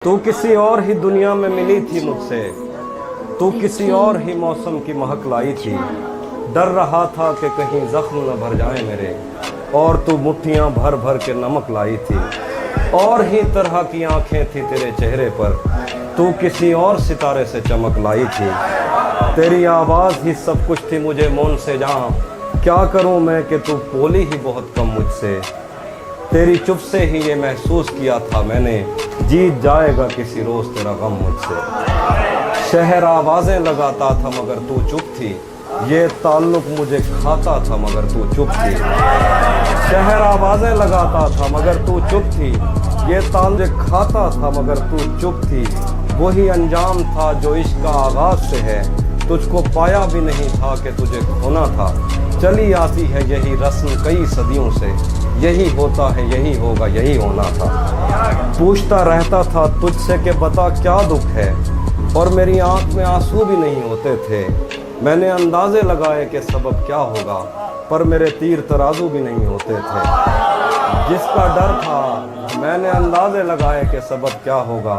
तू किसी और ही दुनिया में मिली थी मुझसे, तू किसी और ही मौसम की महक लाई थी। डर रहा था कि कहीं जख्म न भर जाए मेरे, और तू मुट्ठियाँ भर भर के नमक लाई थी। और ही तरह की आंखें थी तेरे चेहरे पर, तू किसी और सितारे से चमक लाई थी। तेरी आवाज़ ही सब कुछ थी मुझे मौन से जहाँ, क्या करूँ मैं कि तू बोली ही बहुत कम मुझसे। तेरी चुप से ही ये महसूस किया था मैंने, जीत जाएगा किसी रोज़ तेरा गम मुझसे। शहर आवाज़ें लगाता था मगर तू चुप थी, ये ताल्लुक़ मुझे खाता था मगर तू चुप थी। शहर आवाज़ें लगाता था मगर तू चुप थी, ये ताल्लुक़ खाता था मगर तू चुप थी। वही अंजाम था जो इश्क का आगाज़ से है, तुझको पाया भी नहीं था कि तुझे खोना था। चली आती है यही रस्म कई सदियों से, यही होता है यही होगा यही होना था। पूछता रहता था तुझसे कि बता क्या दुख है, और मेरी आंख में आंसू भी नहीं होते थे। मैंने अंदाजे लगाए कि सबब क्या होगा, पर मेरे तीर तराजू भी नहीं होते थे। जिसका डर था मैंने अंदाजे लगाए कि सबब क्या होगा,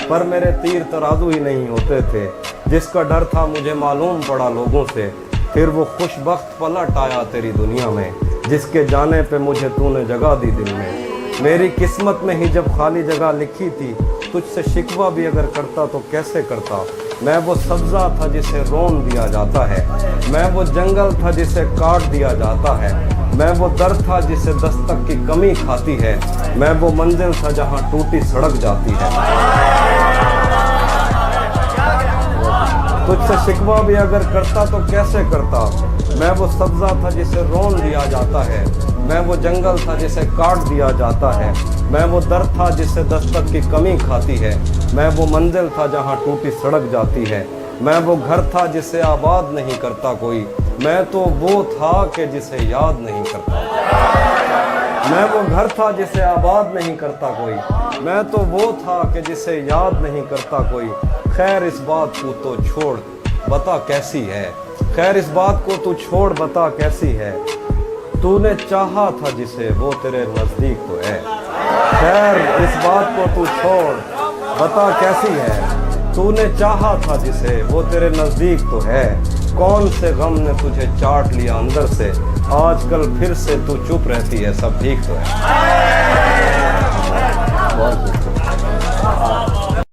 पर मेरे तीर तराजू ही नहीं होते थे। जिसका डर था मुझे मालूम पड़ा लोगों से, फिर वो खुशबख्त पलट आया तेरी दुनिया में। जिसके जाने पे मुझे तूने जगह दी दिल में, मेरी किस्मत में ही जब खाली जगह लिखी थी। तुझसे शिकवा भी अगर करता तो कैसे करता। मैं वो सब्ज़ा था जिसे रोन दिया जाता है, मैं वो जंगल था जिसे काट दिया जाता है। मैं वो दर था जिसे दस्तक की कमी खाती है, मैं वो मंजिल था जहाँ टूटी सड़क जाती है। तुझसे शिकवा भी अगर करता तो कैसे करता। मैं वो सब्ज़ा था जिसे रोन दिया जाता है, मैं वो जंगल था जिसे काट दिया जाता है। मैं वो दर था जिसे दस्तक की कमी खाती है, मैं वो मंजिल था जहाँ टूटी सड़क जाती है। मैं वो घर था जिसे आबाद नहीं करता कोई, मैं तो वो था कि जिसे याद नहीं करता। मैं वो घर था जिसे आबाद नहीं करता कोई, मैं तो वो था कि जिसे याद नहीं करता कोई। खैर इस बात को तो छोड़ बता कैसी है, खैर इस बात को तू छोड़ बता कैसी है। तूने चाहा था जिसे वो तेरे नज़दीक तो है, खैर इस बात को तू छोड़ बता कैसी है। तूने चाहा था जिसे वो तेरे नज़दीक तो है, कौन से गम ने तुझे चाट लिया अंदर से। आजकल फिर से तू चुप रहती है सब ठीक तो है।